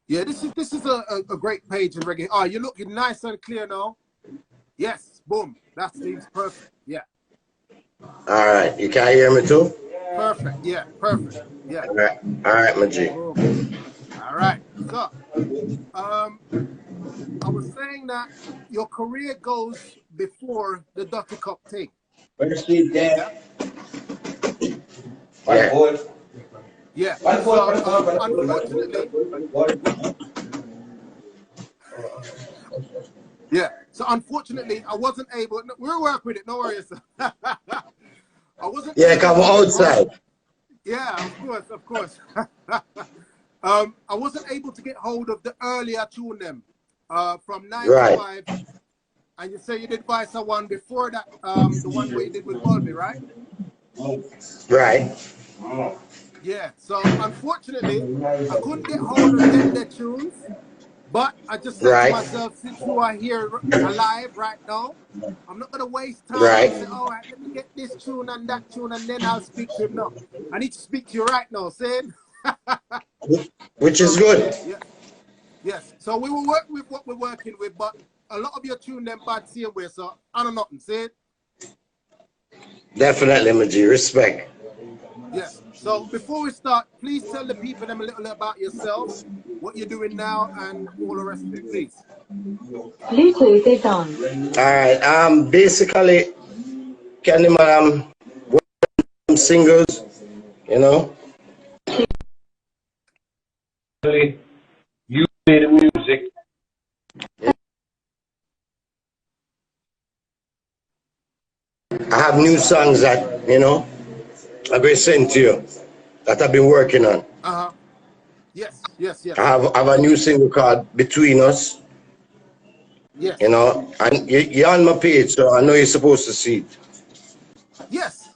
Yeah, this is a great page in Reggae. Oh, you're looking nice and clear now. Yes, boom. That seems perfect. Yeah. All right, you can hear me too? Perfect. Yeah, perfect. Yeah. All right, my G. Boom. All right. So, I was saying that your career goes before the Dutty Cup thing. Where's Steve Dan? Yeah. Yeah. Yeah. So, unfortunately, yeah. So unfortunately, I wasn't able. No, we'll work with it. No worries. I wasn't. Yeah, come outside. Yeah, of course. I wasn't able to get hold of the earlier tune them from 95. Right. And you say you did Vice one before that, the one where you did with Bulby, right? Right. Yeah. So unfortunately, I couldn't get hold of their tunes. But I just said to myself, since you are here alive right now, I'm not going to waste time and say, all right, let me get this tune and that tune, and then I'll speak to him. No, I need to speak to you right now, saying. Which is good. Yeah. Yes. So we will work with what we're working with, but a lot of your tune them bad same way, so I don't know, say it. Definitely, Maji. Respect. Yes. So before we start, please tell the people them a little about yourself, what you're doing now, and all the rest of it, please. Bluetooth is on. All right. Basically, Candyman, I'm singles, you know. You play the music. I have new songs that, you know, I've been sent to you that I've been working on. Yes. I have a new single called Between Us. Yes. You know, and you're on my page, so I know you're supposed to see it. Yes.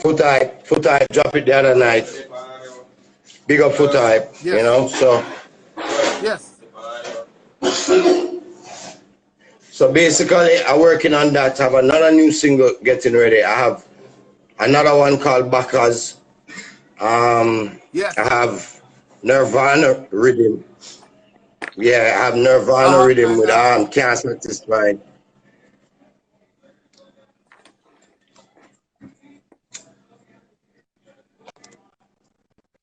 Foot Hype dropped it the other night. Big up Foot Hype, yes. You know, so. Yes. So basically, I'm working on that. I have another new single getting ready. I have another one called Backers. Yes. I have Nirvana Rhythm. Yeah, I have Nirvana Rhythm with Can't Satisfy.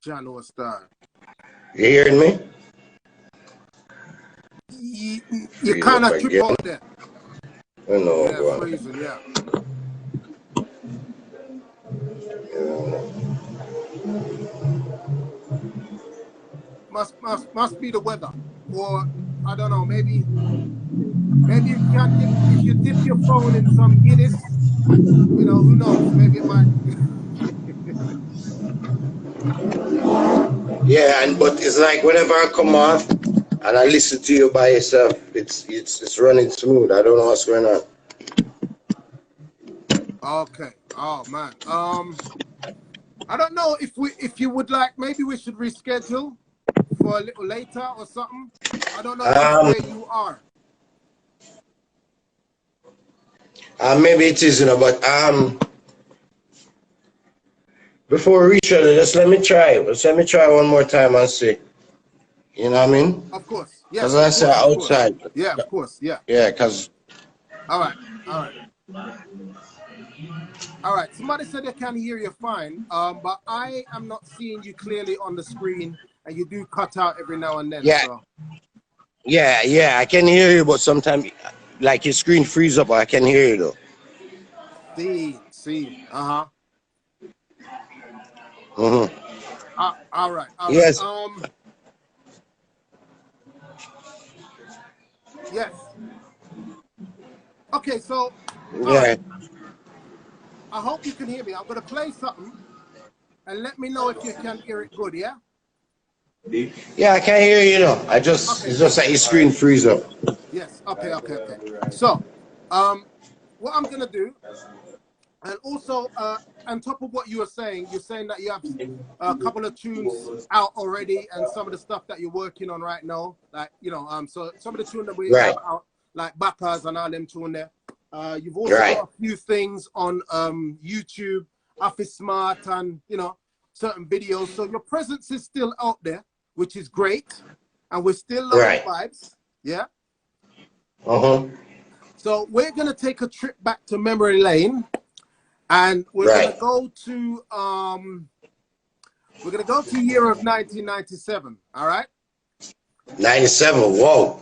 John or Star. You hearing me? You kind of trip out there. I know, yeah, freezing, yeah. Must be the weather, or I don't know. Maybe you can dip, if you dip your phone in some Guinness. You know, who knows? Maybe it might. Yeah, but it's like whenever I come off and I listen to you by yourself, it's running smooth. I don't know what's going on. Okay. Oh man. I don't know if you would like. Maybe we should reschedule for a little later or something. I don't know where you are. Maybe it is, you know, but before we reach out, just let me try. Let me try one more time and see. You know what I mean? Of course. Yeah. Because I said outside. Yeah, of course. Yeah. Yeah, because. All right. All right. Somebody said they can hear you fine, but I am not seeing you clearly on the screen, and you do cut out every now and then. Yeah. So. Yeah, I can hear you, but sometimes, like, your screen frees up, I can hear you, though. See. Uh-huh. Mm-hmm. All right. Yes. Yes. Okay, so. Yeah. Right. I hope you can hear me. I'm going to play something, and let me know if you can hear it good, yeah? Yeah, I can hear you, though. It's just like your screen frees up. Yes. Okay. So, what I'm going to do, and also, on top of what you were saying, you're saying that you have a couple of tunes out already, and some of the stuff that you're working on right now, like, you know, so some of the tunes that we have out, like Backers and all them tunes there. You've also got a few things on YouTube, Office Smart, and, you know, certain videos. So your presence is still out there, which is great. and we're still loving vibes. Yeah. So we're gonna take a trip back to memory lane, and we're gonna go to year of 1997. All right. 97. Whoa,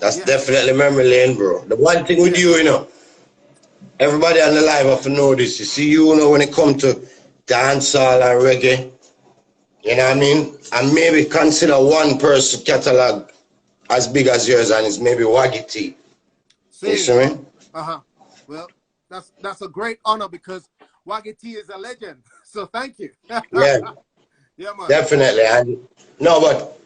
that's definitely memory lane, bro. The one thing with you, you know, everybody on the live have to know this. You see, you know, when it comes to dancehall and reggae, you know what I mean? And maybe consider one person catalog as big as yours, and it's maybe Waggy T. You see me? Well, that's a great honor because Waggy T is a legend. So thank you. Yeah, man. Definitely. And no, but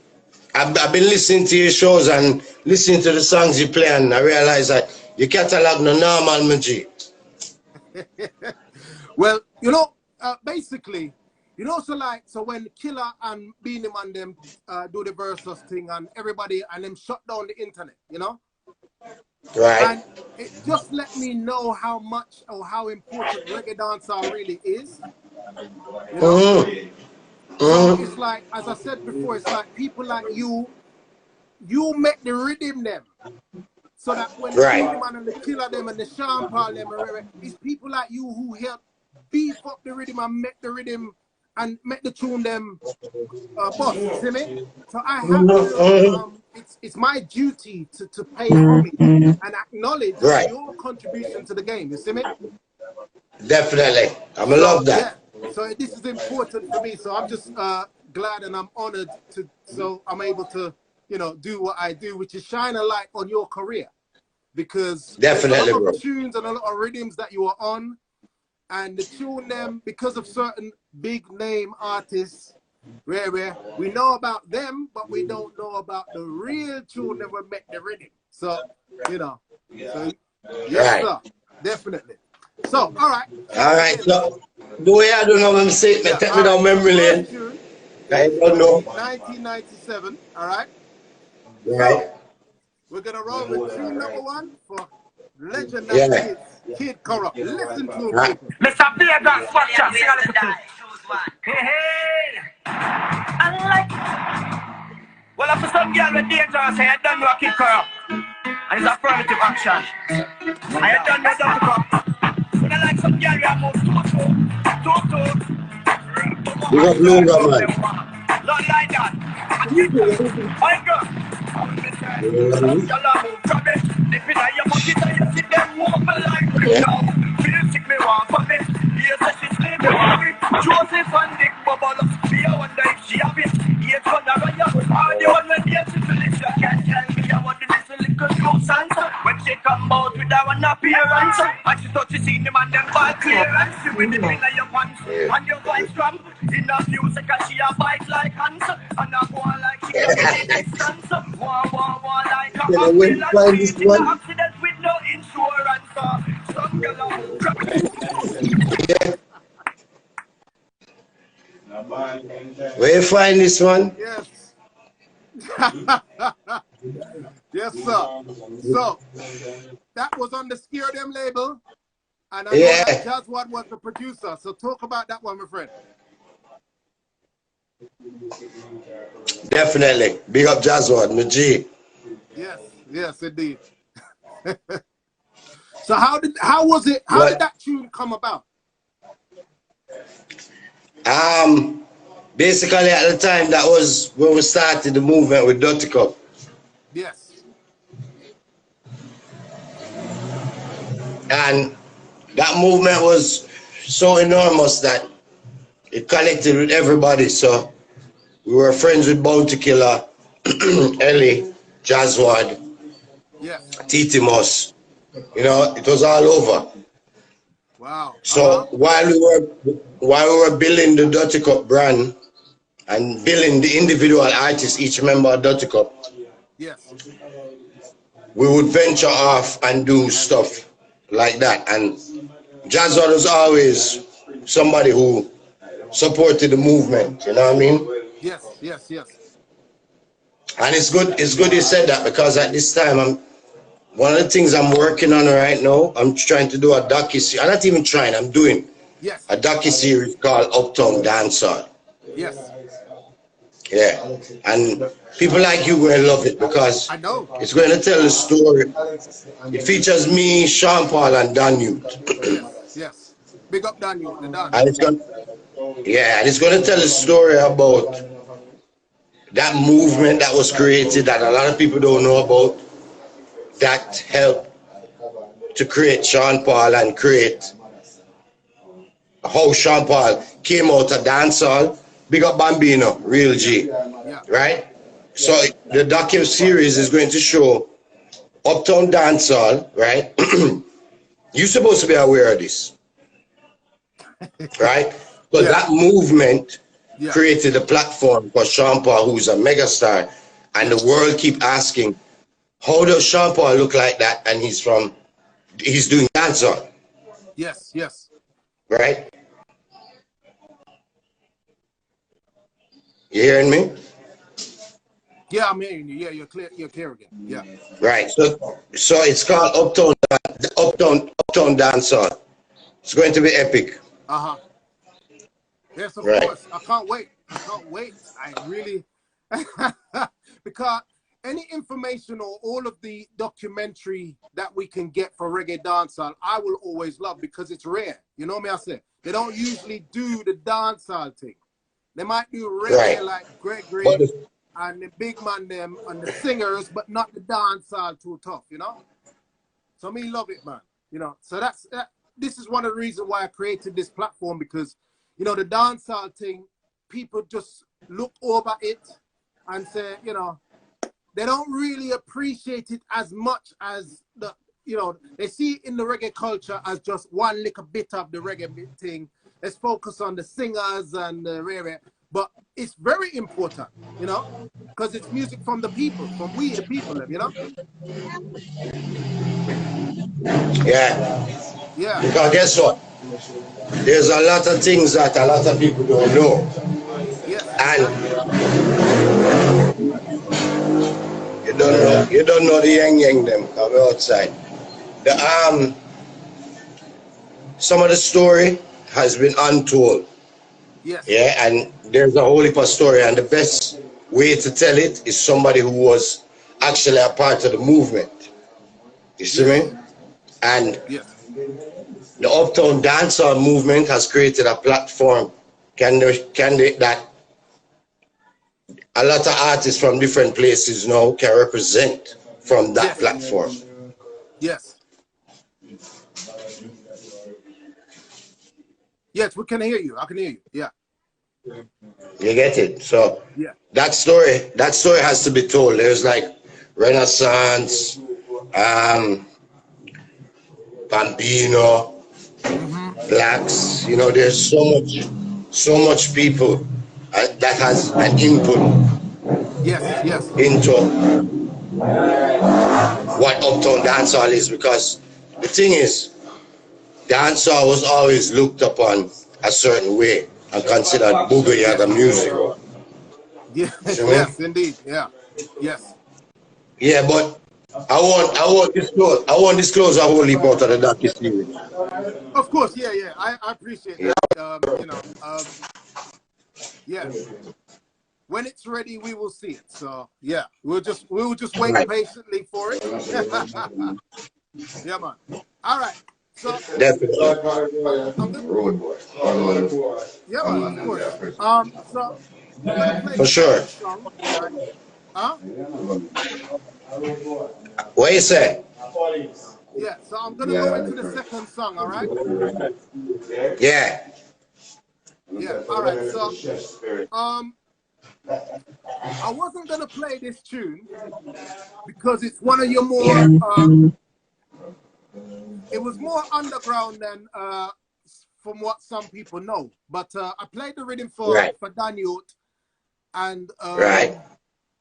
I've been listening to your shows and listening to the songs you play, and I realize that your catalog no normal, my G. Well, you know, basically, you know, so when Killer and Beanie Man them do the versus thing, and everybody and them shut down the internet, you know. And it just let me know how much or how important reggae dancehall really is. You know? So it's like, as I said before, it's like people like you make the rhythm them. So that when the Beanie Man and the Killer them and the Sean Paul them, it's people like you who help beef up the rhythm and make the rhythm and make the tune them boss, you see me? So I have to, it's my duty to pay homage and acknowledge your contribution to the game, you see me? Definitely. I love that. Yeah. So this is important for me. So I'm just glad and I'm honored so I'm able to, you know, do what I do, which is shine a light on your career. Because there's a lot of tunes and a lot of rhythms that you are on, and the tune them because of certain big name artists where we know about them, but we don't know about the real tune that will make the rhythm. So, you know, so yes, sir, definitely. So, all right. So the way I don't know what I'm saying, take me down memory lane. I don't know. 1997. All right. Right. We're gonna roll with tune number 1 for legendary Kid Kurup. Listen to him, people. Mr. Vegas, watch out. Sing a little bit. Hey, I like. Well, if some girl with dangerous, I don't know a Kid Kurup, and it's affirmative action. I don't know Dutty Cup. When I like some girl, we have more two. You got blue, man. Not like that. I go. Joseph and Dick Bubble, me I wonder if she have it. Yes, on the right, the one when yes, it's a little can't tell me I want to listen little close answer. When she come out with that one appearance, and she thought she seen him and them ball clearance. You with the thing like your pants and your voice drum. In the music and she a bite like hands, and I go on like she a distance. Wah like a ambulance in an accident with no insurance. Some girl Where you find this one? Yes. Yes, sir. So that was on the Scare Them label, and I know that Jazzwad was the producer. So talk about that one, my friend. Definitely. Big up Jazzwad, my G. Yes, indeed. So how did that tune come about? Basically at the time, that was when we started the movement with Dutty Cup. Yes. And that movement was so enormous that it connected with everybody. So we were friends with Bounty Killer, Ellie, Jazzwad, Titi Moss. You know, it was all over. Wow. So while we were building the Dutty Cup brand and building the individual artists, each member of Dutty Cup, we would venture off and do stuff like that. And Jazzwad was always somebody who supported the movement, you know what I mean? Yes. And it's good you said that, because at this time one of the things I'm working on right now, I'm trying to do a docu-series. I'm not even trying, I'm doing a docu-series called Achtung Dancer. Yes. Yeah, and people like you will love it because I know. it's going to tell the story. It features me, Sean Paul, and Don Yute. Yes, yes. Big up Don Yute, the Don. And it's going, yeah, and it's going to tell a story about that movement that was created that a lot of people don't know about. That helped to create Sean Paul and create how Sean Paul came out of dancehall. Big up Bambino, Real G, Yeah. right? So the docu-series is going to show Uptown Dancehall, right? You're supposed to be aware of this, right? But that movement created a platform for Sean Paul, who's a megastar, and the world keep asking, how does Sean Paul look like that? And he's doing dancehall. Yes, yes. Right? You hearing me? Yeah, I'm hearing you. Yeah, you're clear. You're clear again. Yeah. Right. So it's called Uptown Dancehall. It's going to be epic. Uh-huh. Yes, of course. I can't wait. I can't wait. I really because any information or all of the documentary that we can get for reggae dancehall, I will always love because it's rare. You know me, I say they don't usually do the dancehall thing. They might do reggae like Gregory and the big man them and the singers, but not the dancehall too tough, you know? So me love it, man. You know, so this is one of the reasons why I created this platform, because, you know, the dancehall thing, people just look over it and say, you know, they don't really appreciate it as much as the, you know, they see it in the reggae culture as just one little bit of the reggae thing. Let's focus on the singers and the reggae, but it's very important, you know, because it's music from the people, from we the people, you know. Yeah. Yeah. Because guess what? There's a lot of things that a lot of people don't know. Yes. And you don't know the yang them come outside. Some of the story has been untold. Yes. Yeah, and there's a whole heap of story, and the best way to tell it is somebody who was actually a part of the movement. You see me? And the Uptown Dancehall movement has created a platform that a lot of artists from different places now can represent from that platform. Yes. Yes, we can hear you. I can hear you. Yeah. You get it? So that story has to be told. There's like Renaissance, Bambino, blacks. You know, there's so much people that has an input into what Uptown Dancehall is, because the thing is, dancehall was always looked upon a certain way and considered boogie as a music. Yes, indeed. Yeah. Yes. Yeah, but I won't disclose a whole heap out of the docu-series. Of course, yeah. I appreciate that. You know, yeah. When it's ready, we will see it. So yeah, we'll just wait patiently for it. Yeah, man. All right. So definitely. Yeah, man, of course. So I'm gonna play for sure. Song, right? Huh? What you say? Yeah, so I'm gonna go into the second song, all right? Yeah. Yeah, all right. So I wasn't gonna play this tune because it's one of your more it was more underground than from what some people know. But I played the rhythm for Don Yute, and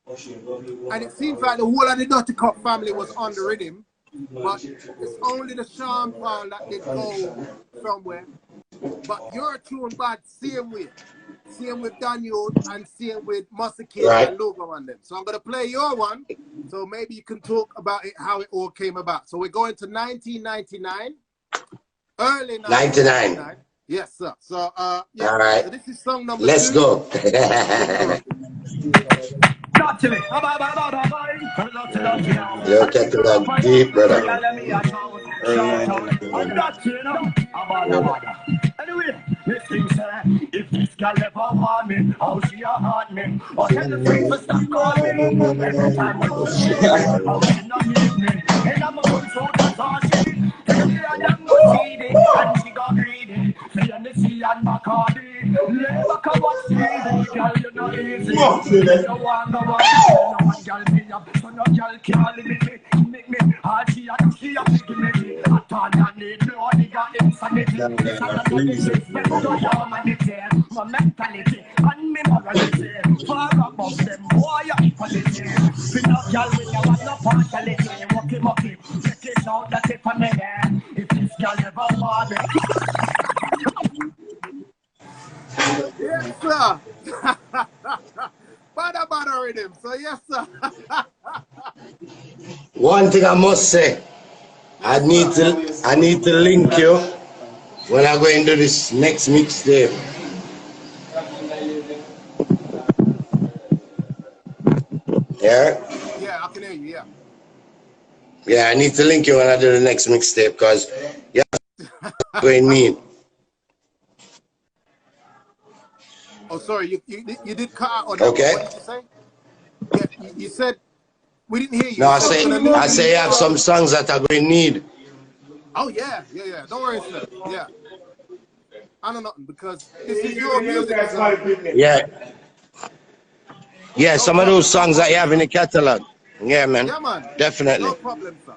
and it seems like the whole of the Dutty Cup family was on the rhythm, but it's only the Sean Paul that did go somewhere. But your tune bad same with Don Yute and same with Muscle Kid and Logo and them. So I'm gonna play your one, so maybe you can talk about it, how it all came about. So we're going to 1999, early 1999. Yes, sir. So yeah. All right. So this is song number 2. Let's go. You're taking that deep, brother. Anyway, listen, sir, if this girl ever want me, how she a haunt me, or tell the friends to stop calling me. Every time we go see her, how she not need me, and I'm a good soul, that's all she need. Tell me I am go seedy, and she got greedy, me and the sea and Bacardi. Never come watch TV, girl, you know easy. You don't want no one, no one girl me up, so no girl can't limit me. Make me hard, she and she a give me. I thought I need no nigga insanity. It's a disrespect to your humanity, my mentality, and me morality. Far above them, boy, your equality. Been a girl with you and no partiality. Mucky, mucky, check it out, that's it for me there. If this girl ever want me. Yes, sir. Bada rhythm. So yes, sir. One thing I must say, I need to link you when I go into this next mixtape. Yeah? Yeah, I can hear you, yeah. Yeah, I need to link you when I do the next mixtape because yeah, going mean. Oh, sorry, you did cut out on that. Okay. What did you say? Yeah, you said we didn't hear you. No, You I say you have some songs that I going need. Oh yeah. Don't worry, sir. Yeah. I know nothing because this is your music. Yeah. Yeah, some of those songs that you have in the catalog. Yeah, man. Yeah, man. Definitely. No problem, sir.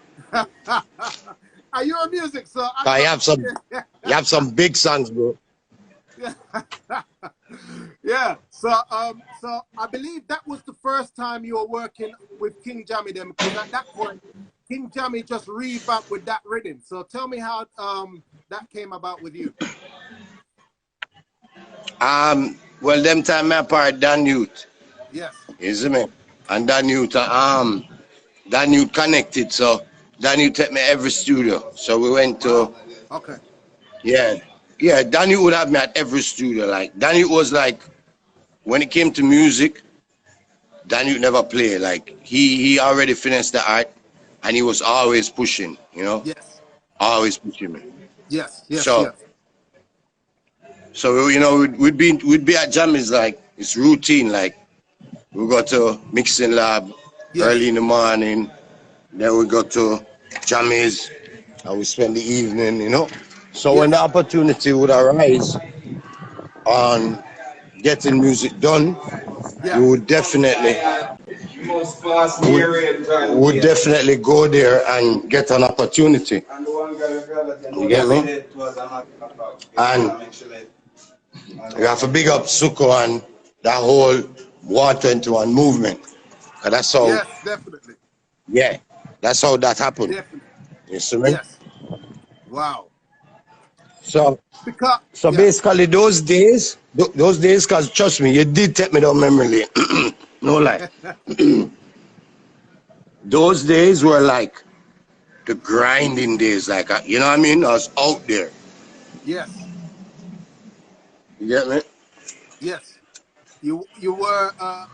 Are you a music, sir? You have some big songs, bro. Yeah. Yeah. So I believe that was the first time you were working with King Jammy them, because at that point King Jammy just revamped with that rhythm. So tell me how that came about with you. Well, them time I part Don Yute. Yes. You see me? And Don Yute connected, so Don Yute take me every studio. So we went to Okay. Yeah, Don Yute would have me at every studio. Like Don Yute was like, when it came to music, Don Yute never played. Like he already finished the art, and he was always pushing. You know. Yes. Always pushing me. Yes. So you know we'd be at Jammies, like it's routine. Like we go to mixing lab early in the morning, then we go to Jammies, and we spend the evening. You know. So when the opportunity would arise on getting music done, we would definitely go there and get an opportunity. You get me? And we have to big up Suko and that whole War 21 movement. And that's how. Yes, definitely. Yeah, that's how that happened. Definitely. You see me? Yes. Wow. So basically those days, because trust me, you did take me down memory lane. No lie. Those days were like the grinding days, like, you know what I mean? I was out there. Yes. You get me? Yes. You were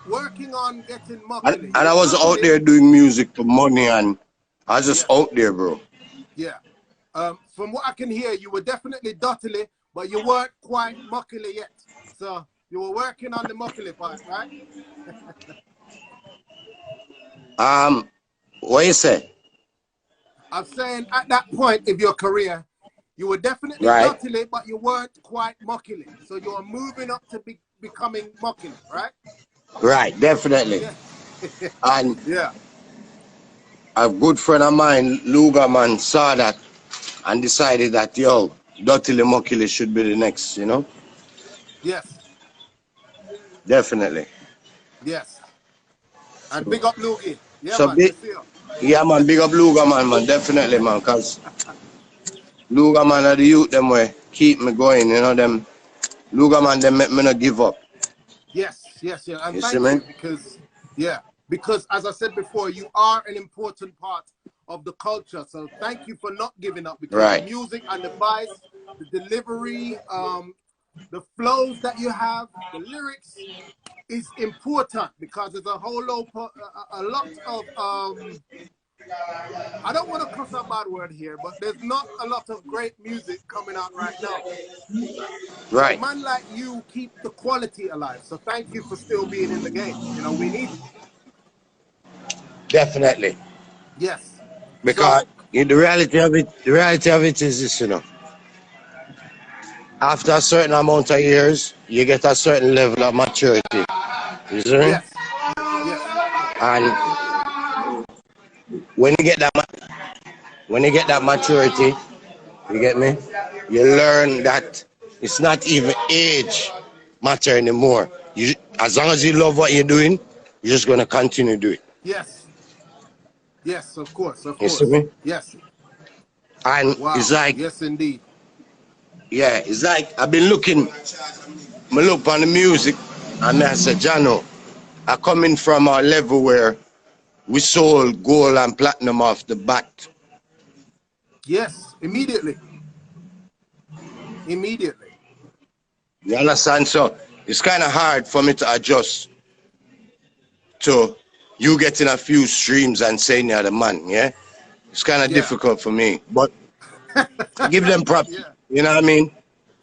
working on getting muckily. And I was out there doing music for money, and I was just out there, bro. Yeah. From what I can hear, you were definitely Duttily, but you weren't quite muckily yet. So you were working on the muckily part, right? What you say? I'm saying at that point of your career, you were definitely Duttily, but you weren't quite muckily. So you were moving up to becoming muckily, right? Right, definitely. Yeah. And a good friend of mine, Lugaman, saw that and decided that, yo, duttilymuckily should be the next, you know? Yes. Definitely. Yes. And big up Lugie. Yeah, so man. Man, big up Lugaman, man, definitely, man, because Lugaman are the youth, them way, keep me going, you know, them, Lugaman, them make me not give up. Yes. And you thank you, because as I said before, you are an important part of the culture. So thank you for not giving up, because the music and the vibes, the delivery, the flows that you have, the lyrics is important because there's a whole lot, a lot of I don't want to cuss a bad word here, but there's not a lot of great music coming out right now. Right. So man like you keep the quality alive. So thank you for still being in the game. You know, we need it. Definitely. Yes. Because so, the reality of it is this, you know. After a certain amount of years, you get a certain level of maturity. You see me? Yes. Yes. And when you get that maturity, you get me? You learn that it's not even age matter anymore. You, as long as you love what you're doing, you're just gonna continue to do it. Yes. Yes, of course, of You course. see me? Yes. And Wow. it's like, yes, indeed. yeah, it's like I've been looking, I look on the music, and I said, Jano, I coming from a level where we sold gold and platinum off the bat. Yes, immediately. Immediately. You understand? So it's kind of hard for me to adjust to you getting a few streams and saying you're the man, yeah? It's kind of difficult for me, but give them props, you know what I mean?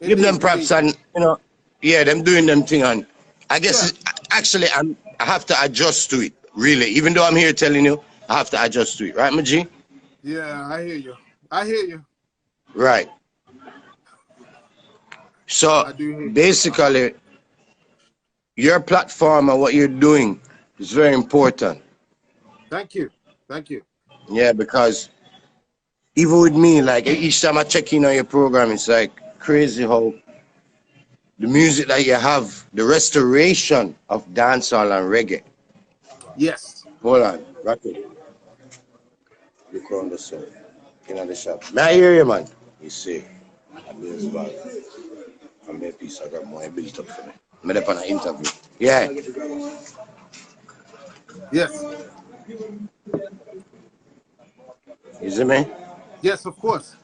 Indeed, give them props and, you know, yeah, them doing them thing. And I guess actually I have to adjust to it, really. Even though I'm here telling you, I have to adjust to it. Right, my G? Yeah, I hear you. I hear you. Right. So basically, your platform and what you're doing is very important. Thank you. Thank you. Yeah, because even with me, like each time I check in on your program, it's like crazy how the music that you have, the restoration of dancehall and reggae. Yes. Hold on, rapid. Look around the song. In the shop. May I hear you, man? You see, I'm a piece of more built up for me. I'm up on an interview. Yeah. Yes. You see me? Yes, of course.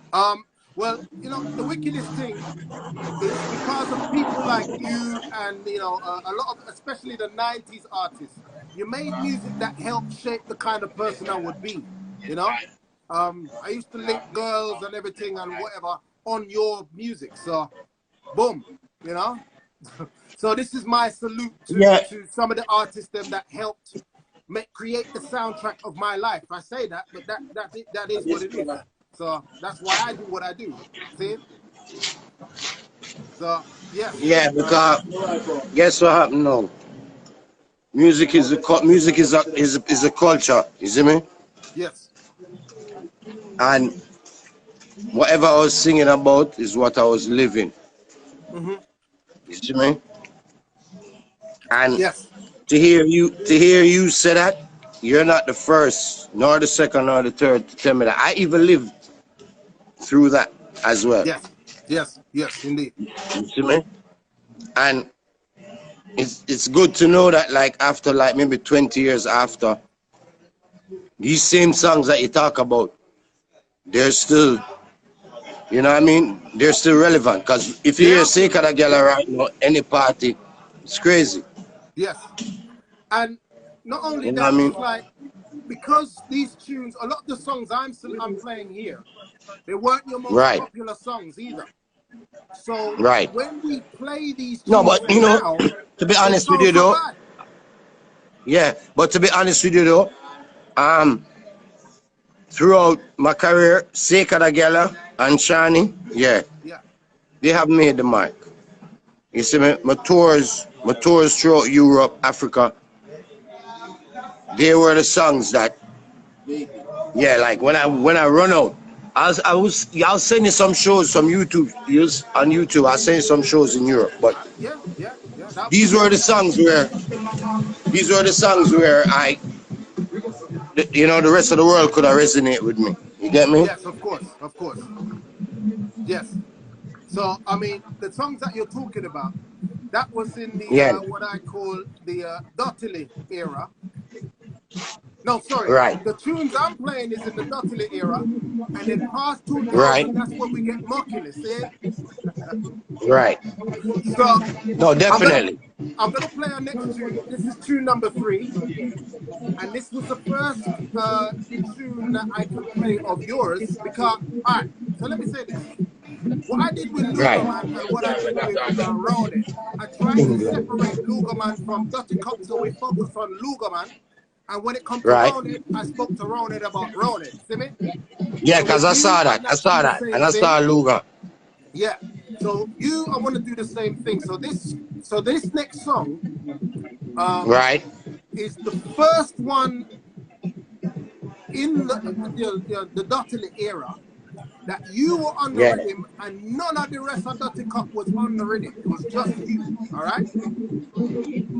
Well, you know, the wickedest thing is because of people like you and, you know, a lot of, especially the 90s artists, you made music that helped shape the kind of person I would be, you know? I used to link girls and everything and whatever on your music. So, boom, you know? So this is my salute to some of the artists them that helped create the soundtrack of my life. I say that, but that is what it is. So that's why I do what I do. See? So yes. Yeah, because guess what happened now? Music is a culture. You see me? Yes. And whatever I was singing about is what I was living. You see me? And to hear you say that, you're not the first, nor the second, nor the third to tell me that. I even lived through that as well. Yes, yes, yes, indeed. You see me? And it's good to know that, like, after like maybe 20 years after, these same songs that you talk about, they're still, you know what I mean? They're still relevant. Because if you hear Sake of the Girl around, you know, any party, it's crazy. Yes. And not only you know that, what I mean? it's like, because these tunes, a lot of the songs I'm playing here, they weren't your most popular songs either. So when we play these tunes but you know, now, to be honest with you though, but to be honest with you though, throughout my career, Sake of the Girl and Shani, they have made the mark. You see me? My tours throughout Europe, Africa, they were the songs that, like when I run out, I'll send you some shows, some YouTube on YouTube. I'll send you some shows in Europe, but these were the songs where I, you know, the rest of the world could have resonate with me. You get me? Yes, of course, of course. Yes. So I mean, the songs that you're talking about, that was in the what I call the Dutty era. No, sorry. The tunes I'm playing is in the Dutty era, and then past 2000, that's when we get muckily, see? Right. So No, definitely. I'm gonna play our next tune. This is tune number 3, and this was the first tune that I could play of yours because. All right. So let me say this. What I did with Right. Lugerman and what I did with Rounded, I tried to separate Lugerman from Dutty Cup, so we focus on Lugerman. And when it comes to Rounded, I spoke to Rounded about Rounded. See me? Yeah, so because I saw that. I saw that. And I saw Luger. Yeah. So I want to do the same thing. So this next song, right, is the first one in the Dutty era that you were on the rhythm and none of the rest of Dutty Cup was on the rhythm. It was just you, all right?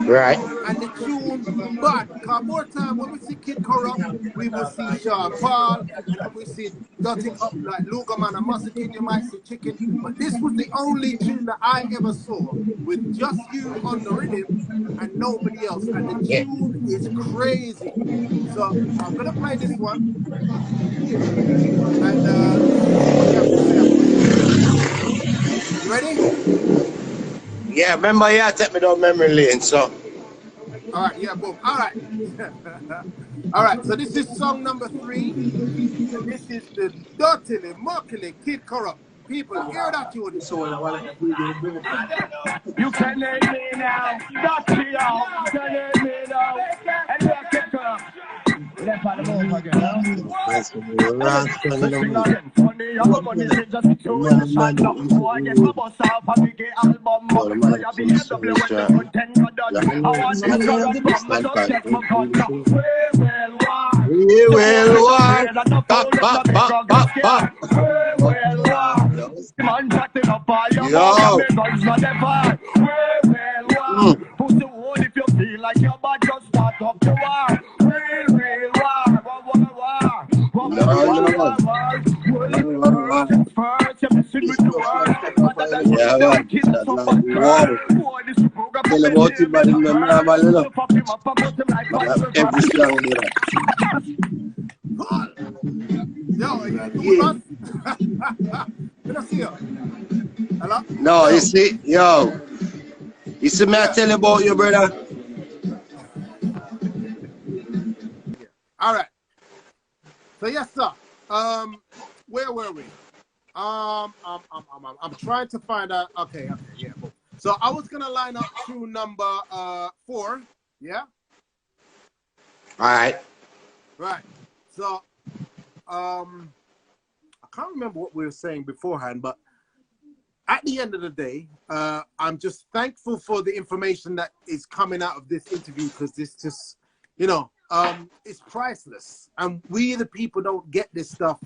Right. And the tune bad, because more time when we see Kid Kurup, we will see Sean Paul, and then we see Dutty Cup like Lugerman and Masakin, you might see Chicken. But this was the only tune that I ever saw with just you on the rhythm and nobody else. And the tune is crazy. So I'm gonna play this one. And see what you have to say about it. You ready? Yeah, remember, yeah, take me down memory lane, so. All right, yeah, boom. All right. All right, so this is song number 3. And this is the Duttilymuckily Kid Kurup. People, hear that tune. You can name me now. Dutty, you can name me now. And you're Kid Kurup. Left on the move again, huh? Funny, I'm money, just to the shot now. Oh, I get my boss off a big album. So you be a double when the content got done. I want this current bomb, I just check my gun now. We will war. Pop, pop, pop, pop, pop. We will war. Man, chatting up all your guns, not them fire. We will war. Put the wood if you feel like you're bad, just start up the war. First, you're messing with the world. Tell about it, but in the normal, every song in there. Hello? No, you see, yo. You see me I tell you about you, brother? All right. So yes, sir. Where were we? I'm trying to find out. Okay, yeah. So I was gonna line up to number 4. Yeah. All right. Right. So I can't remember what we were saying beforehand, but at the end of the day, I'm just thankful for the information that is coming out of this interview because this just, it's priceless. And we, the people, don't get this stuff.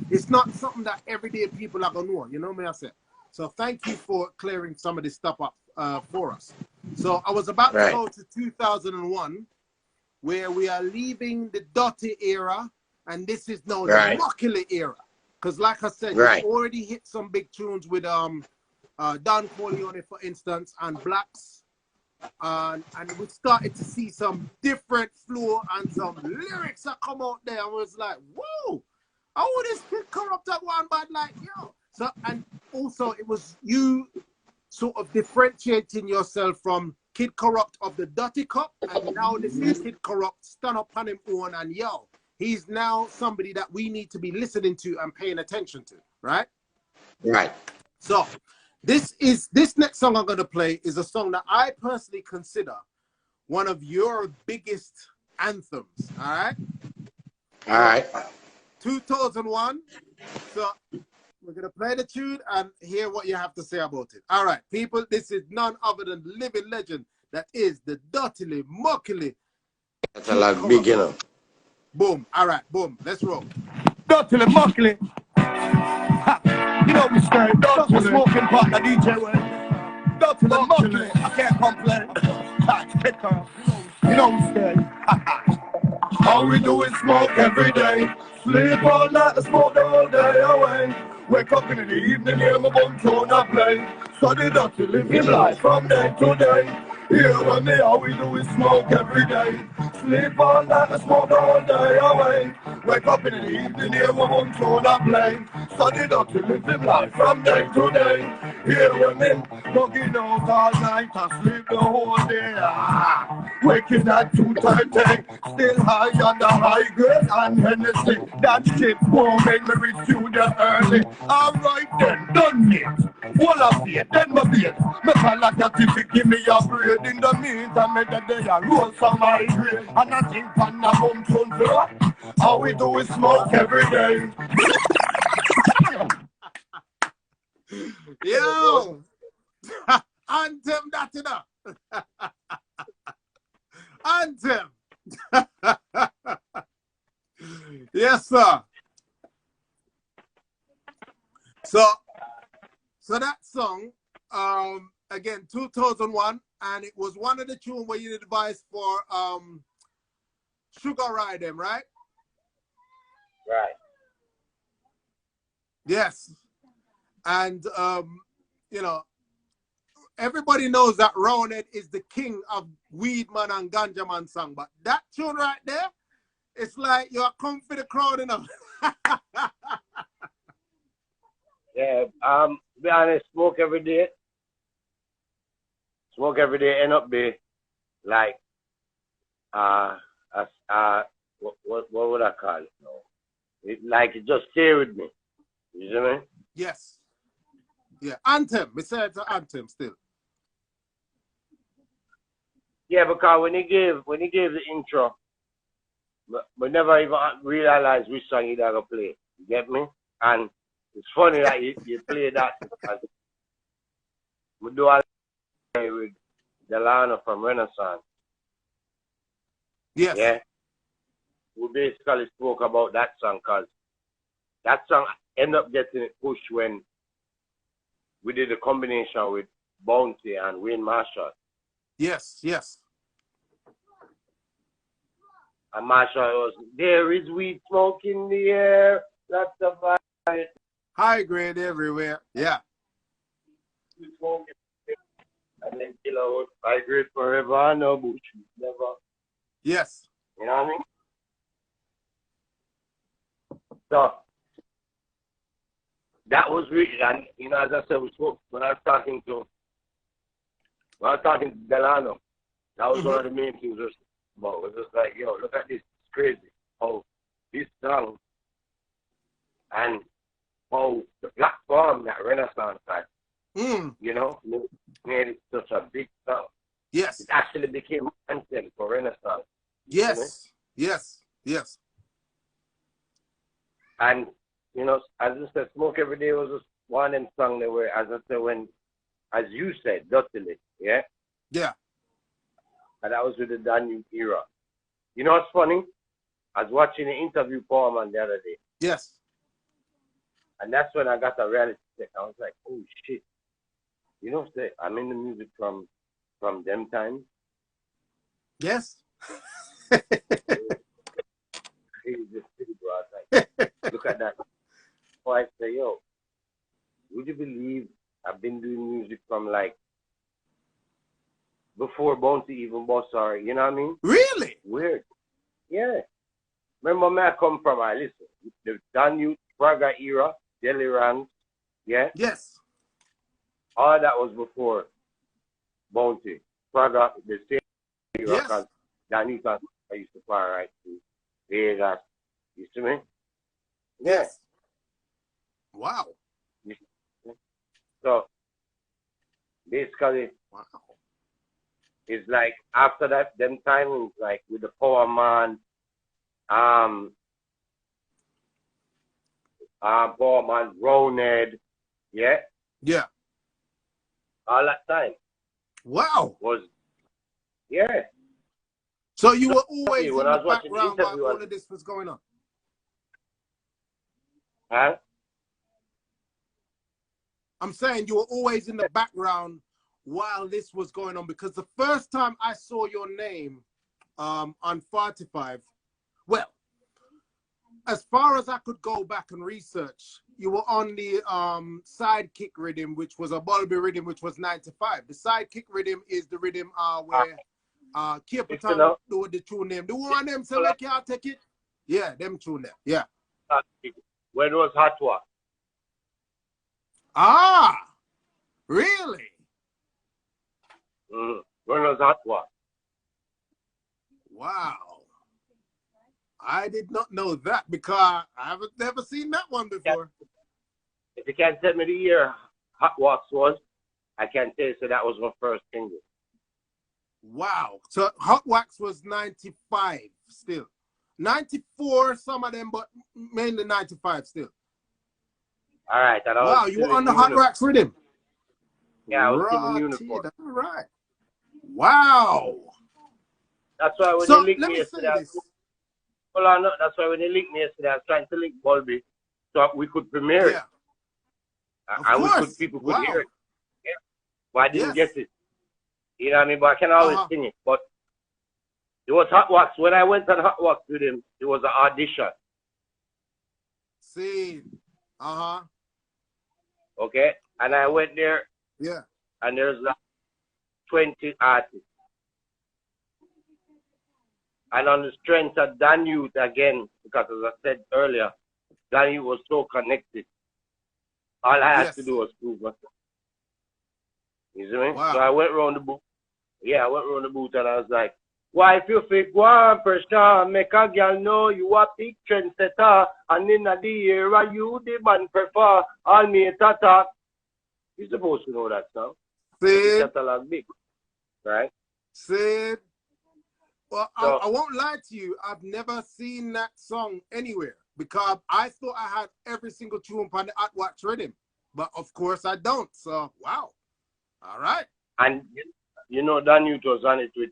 It's not something that everyday people are going to know. You know what I said? So thank you for clearing some of this stuff up for us. So I was about to go to 2001, where we are leaving the Dutty era, and this is now the Muckily era. Because like I said, you already hit some big tunes with Don Corleone, for instance, and Blacks. And we started to see some different flow and some lyrics that come out there. And was like, whoa, how would this Kid Kurup that one bad like, yo? So, and also it was you sort of differentiating yourself from Kid Kurup of the Dutty Cup, and now this is Kid Kurup stand up on him own, and yo, he's now somebody that we need to be listening to and paying attention to, right? Right. So this next song I'm going to play is a song that I personally consider one of your biggest anthems, all right? All right. 2001. So we're going to play the tune and hear what you have to say about it. All right, people, this is none other than living legend. That is the Duttilymuckily. That's a lot big, you know. Boom. All right, boom. Let's roll. Duttilymuckily. You know me straight. Dutty smoking pot, the DJ way. Duttilymuckily. I can't complain. You know me straight. All we do is smoke every day. Sleep all night and smoke the whole day away. Wake up in the evening, hear my bum tone and play. So the Dutty living life from day to day. Here when me, all we do is smoke every day. Sleep all night and smoke all day away. Wake up in the evening, hear my one tune and play. Study up to live life from day to day. Here with me, bugging out all night and sleep the whole day. Waking at 2:30, still high on the high grade and Hennessy. That shit won't make me reach studio early. Alright then, done it. Wall of it, then my beat. Me call a cat if it give me a bread in the meantime. Me the day I roll some high grade and I think on a bum tune floor. All we do is smoke every day. Yo! Anthem that enough. Anthem. Yes, sir. So that song, again, 2001, and it was one of the tunes where you did advice for Sugar Ride them, right? Right. Yes. And you know, everybody knows that Roundhead is the king of weed man and ganja man song, but that tune right there, it's like you're come for the crowd enough. Yeah, to be honest, smoke every day. Smoke every day end up be like what would I call it? No. It like it just stay with me. You see what I mean? Yes. Yeah. Anthem. We say it's an anthem still. Yeah, because when he gave the intro, we never even realized which song he'd ever play. You get me? And it's funny that you play that because we do a with Delano from Renaissance. Yes. Yeah. We basically spoke about that song because that song ended up getting pushed when we did a combination with Bounty and Wayne Marshall. Yes, yes. And Marshall was, there is weed smoke in the air, lots of fire. High grade everywhere. Yeah. And then Killer was high grade forever, no bush, never. Yes. You know what I mean? So that was really, and you know, as I said, we spoke when I was talking to Delano. That was one of the main things was about. It was just like, yo, look at this, it's crazy. Oh, this song and oh, the platform that Renaissance had, you know, made it such a big song. Yes. It actually became an anthem for Renaissance. Yes. Yes. Yes. And, you know, as I said, Smoke Every Day was just one of them songs that were, as I said, when, as you said, Duttily, yeah? Yeah. And that was with the Don Yute era. You know what's funny? I was watching an interview Paul the other day. Yes. And that's when I got a reality check. I was like, oh shit. You know, I'm in the music from them times. Yes. Like, look at that. So I say, yo, would you believe I've been doing music from like before Bounty even boss, or you know what I mean? Really? Weird. Yeah. Remember where I come from? I listen. The Don Yute, Braga era, Delhi Ranks, yeah? Yes. All that was before Bounty. Braga, the same era, because Don Yute I used to fly right to Vegas. You see me? Yeah. Yes. Wow. So basically, wow. It's like after that, them timings like with the Power Man, Power Man, Roundhead, yeah, yeah, all that time. Wow. Was yeah. So you were always in when I the was watching background the while interview, all of this was going on. Huh? I'm saying you were always in the background while this was going on, because the first time I saw your name on 45, well, as far as I could go back and research, you were on the sidekick rhythm, which was a Bulby rhythm, which was 95. The sidekick rhythm is the rhythm where Capitan do the tune name. The one them say we can't take it. Yeah, them tune them. Yeah. When was Hot Wax? Ah, really? When was Hot Wax? Wow. I did not know that because I haven't never seen that one before. If you can't tell me the year Hot Wax was, I can tell you so that was my first single. Wow. So Hot Wax was 95 still. 94, some of them, but mainly 95 still. All right. Wow, you were on the Hot Wax rhythm? Yeah, I was still in uniform. That's right. Wow. That's why when they linked me yesterday, hold on, no, that's why when they linked me yesterday, I was trying to link Bulby so we could premiere it. And people could hear it. Yeah. But I didn't get it. You know what I mean? But I can always sing it. But it was Hot Wax. When I went on Hot Wax with him, it was an audition. See. Okay? And I went there. Yeah. And there's like 20 artists. And on the strength of Don Yute again, because as I said earlier, Don Yute was so connected. All I had to do was prove myself. You see me? Wow. So I went around the booth. Yeah, I went around the booth and I was like, why if you fake one person, make a girl know you a big trendsetter, and in the era you the man prefer, all me tata. You're supposed to know that song. See? Catalog big. Right? See? Well, So, I won't lie to you. I've never seen that song anywhere because I thought I had every single tune on the Hot Wax rhythm. But of course I don't. So, wow. All right. And you know, Don Yute was on it with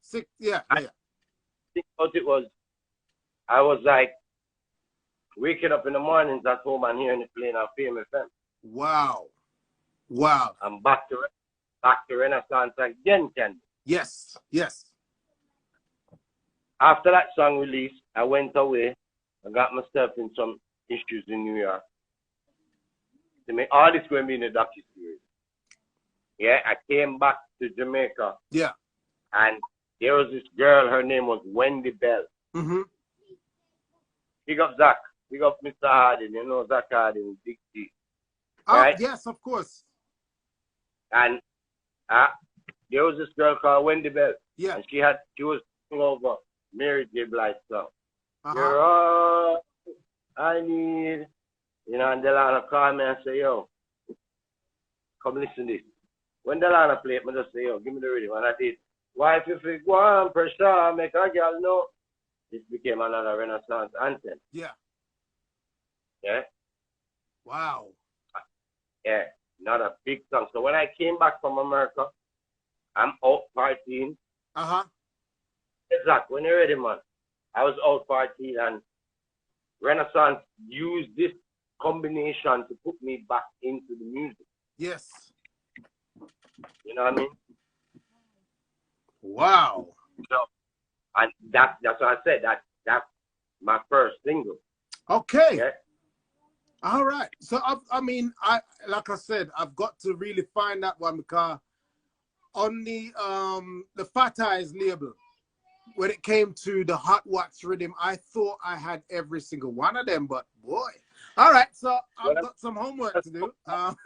six. Yeah. I think what it was, I was like waking up in the mornings at home and hearing it playing on Fame FM. Wow. Wow. I'm back to Renaissance again, Candy. Yes. Yes. After that song released, I went away. I got myself in some issues in New York. To make all this going to be in the docu-series. Yeah, I came back to Jamaica. Yeah. And there was this girl, her name was Wendy Bell. Mm-hmm. Big up Zach. Big up Mr. Hardin. You know Zach Hardin, Big T. Right? Yes, of course. And there was this girl called Wendy Bell. Yeah. And she was singing over Mary J. Blige's song. You're all I need. You know, and Delana called me and say, yo, come listen to this. When Delana played, I just say, yo, give me the rhythm. And I did. Why if you feel one pressure, make a girl know. This became another Renaissance anthem. Yeah. Yeah. Wow. Yeah. Another big song. So when I came back from America, I'm out partying. Exactly. When you're ready, man. I was out partying and Renaissance used this combination to put me back into the music. Yes. You know what I mean? Wow. So, and that's what I said. That's my first single. Okay. Yeah? All right. So I mean, like I said, I've got to really find that one because on the Fat Eyes label, when it came to the Hot Wax rhythm, I thought I had every single one of them, but boy. All right, so I've got some homework to do. When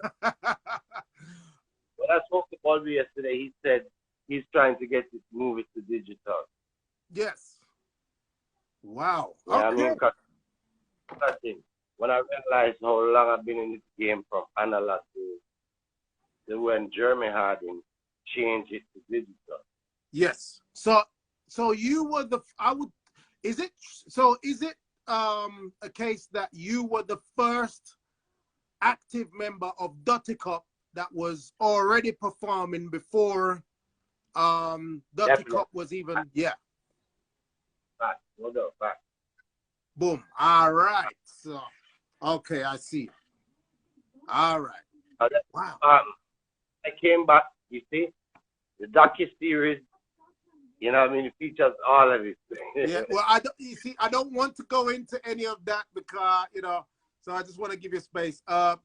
I spoke to Bulby yesterday, he said he's trying to get this movie to digital. Yes. Wow. Yeah, Okay. I mean, when I realized how long I've been in this game from analog to when Jeremy Harding changed it to digital. Yes. So you were is it a case that you were the first active member of Dutty Cup that was already performing before Dutty Cup was even Fact. No doubt, fact. Boom. All right. So okay, I see. All right. Wow. I came back, you see, the docu-series You know what I mean? It features all of it. Yeah, well, you see, I don't want to go into any of that because, you know, so I just want to give you space. I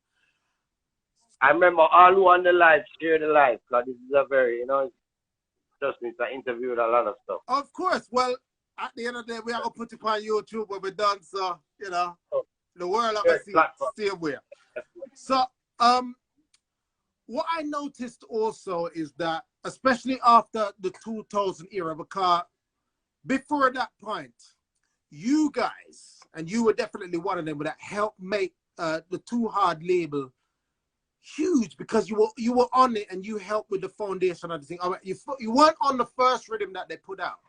remember all who on the live share the live, because this is a very, you know, trust me, I interviewed a lot of stuff. Of course. Well, at the end of the day, we are going to put it on YouTube when we're done, so, you know, the world of us see where. So, what I noticed also is that, especially after the 2000 era, because before that point, you guys, and you were definitely one of them, that helped make the Too Hard label huge, because you were on it and you helped with the foundation of the thing. All right, you weren't on the first rhythm that they put out,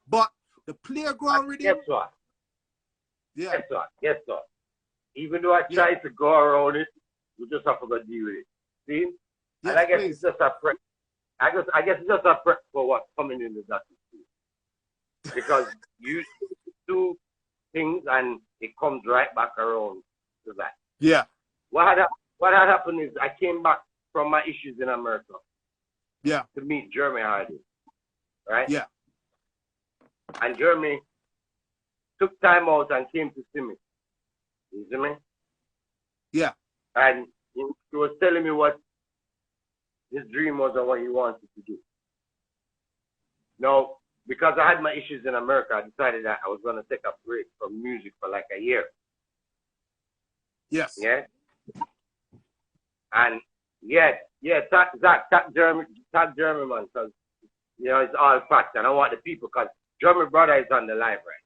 but the playground rhythm. Guess what? Yeah. Guess what? Guess what? Even though I tried to go around it, we just have to go deal with it. See? Yes, and I guess please. it's just a prep. I guess it's just a prep for what's coming in the docu-series. Because you do things and it comes right back around to that. Yeah. What had happened is I came back from my issues in America. Yeah. To meet Jeremy Hardy. Right? Yeah. And Jeremy took time out and came to see me. You see me? Yeah. And he was telling me what his dream was and what he wanted to do. Now, because I had my issues in America, I decided that I was going to take a break from music for like a year. Yes. Yeah? And tag Jeremy, man, because, you know, it's all facts. And I want the people, because Jeremy brother is on the live, right?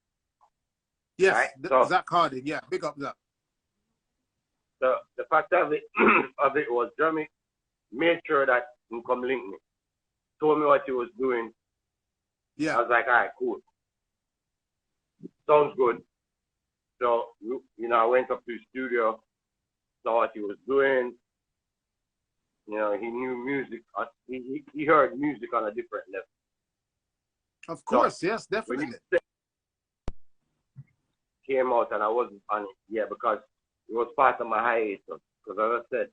Yes, right? So, Zach Hardy, yeah, big up Zach. So the fact of it was Jeremy made sure that he come link me, told me what he was doing. Yeah. I was like, all right, cool. Sounds good. So, you know, I went up to the studio, saw what he was doing. You know, he knew music. He heard music on a different level. Of course, so, yes, definitely. Came out and I wasn't on it, yeah, because it was part of my hiatus. Because as I said,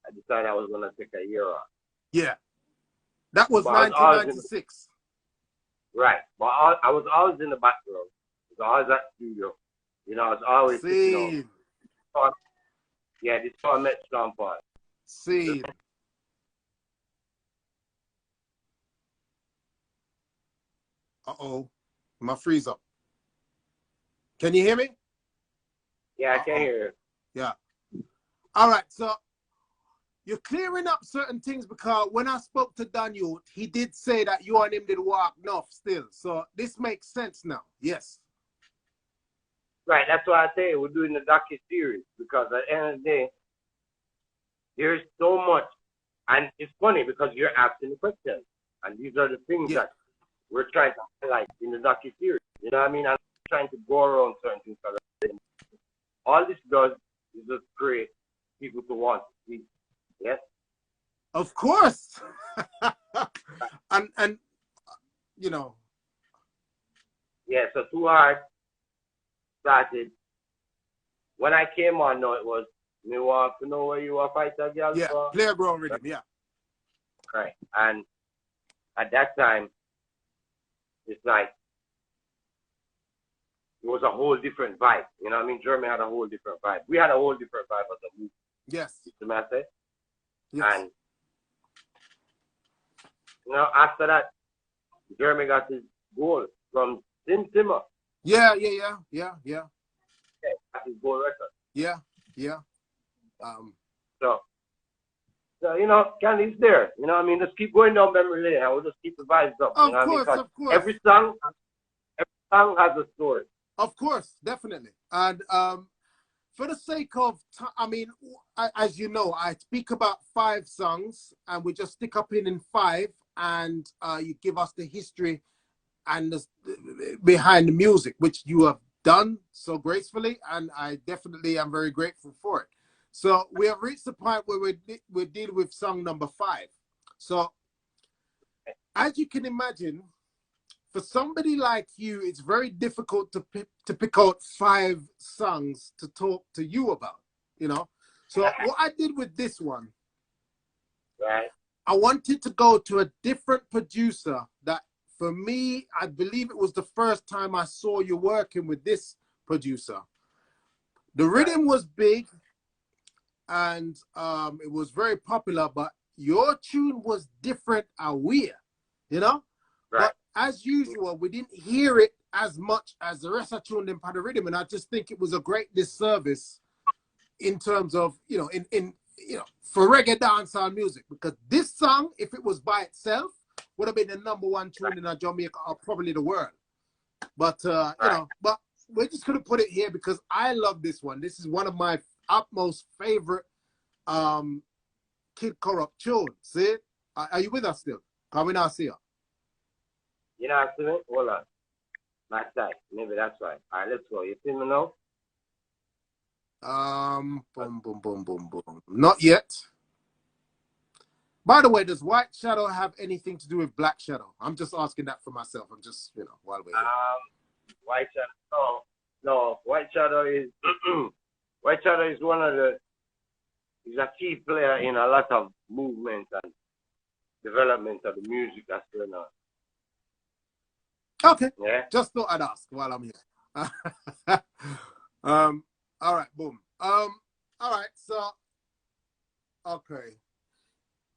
I decided I was going to take a year off. Yeah. That was 1996. Right. But I was always in the background. I was always at the studio. You know, I was always, you know, yeah, this is how I met Sean Paul. See. Uh-oh. My freeze up. Can you hear me? Yeah, I can hear you. Yeah. All right, so you're clearing up certain things, because when I spoke to Don Yute, he did say that you and him did walk enough still. So this makes sense now. Yes. Right, that's why I say we're doing the docu-series, because at the end of the day, there's so much. And it's funny because you're asking the questions. And these are the things that we're trying to highlight in the docu-series. You know what I mean? I'm trying to go around certain things. All this does is just create people to want to see. Yes? Of course. and you know. Yeah, so Too Hard started. When I came on, no, it was, me want to know where you are fighter, girl. Yeah, playground rhythm, yeah. Right. And at that time, it's like, it was a whole different vibe. You know what I mean? Jeremy had a whole different vibe. We had a whole different vibe of the movie. Yes. You see what I say? Yes. And, you know, after that, Jeremy got his goal from Tim Timmer. Yeah. Yeah, got his goal record. Yeah. So, you know, Candy's there. You know what I mean? Just keep going down memory lane. I will just keep the vibes up. Of you know course, what I mean? of course. Every song has a story. Of course, definitely. And for the sake of time, I mean, as you know, I speak about 5 songs, and we just stick up in 5, and you give us the history and behind the music, which you have done so gracefully, and I definitely am very grateful for it. So we have reached the point where we're dealing with song number 5. So as you can imagine, for somebody like you, it's very difficult to pick out 5 songs to talk to you about, you know. So what I did with this one, right, I wanted to go to a different producer that for me, I believe it was the first time I saw you working with this producer. The rhythm was big and it was very popular, but your tune was different and weird, you know? Right. But as usual, we didn't hear it as much as the rest of tune in the rhythm, and I just think it was a great disservice in terms of, you know, for reggae dancehall music, because this song, if it was by itself, would have been the #1 tune in Jamaica or probably the world. But you know, but we're just gonna put it here because I love this one. This is one of my utmost favorite Kid Kurup tunes. See? Are you with us still? Can we not see you? You know what I mean? Hold on. My side. Maybe that's right. All right, let's go. You see me now? Boom, boom, boom, boom, boom. Not yet. By the way, does White Shadow have anything to do with Black Shadow? I'm just asking that for myself. I'm just, you know, while we're here. White Shadow. No. White Shadow is White Shadow is one of the. He's a key player in a lot of movement and development of the music that's going on. Okay. Yeah. Just thought I'd ask while I'm here. All right. Boom. All right. So, okay.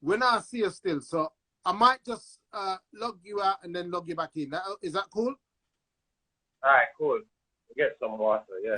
When I see you still, so I might just log you out and then log you back in. Is that cool? All right. Cool. Get some water. Yeah.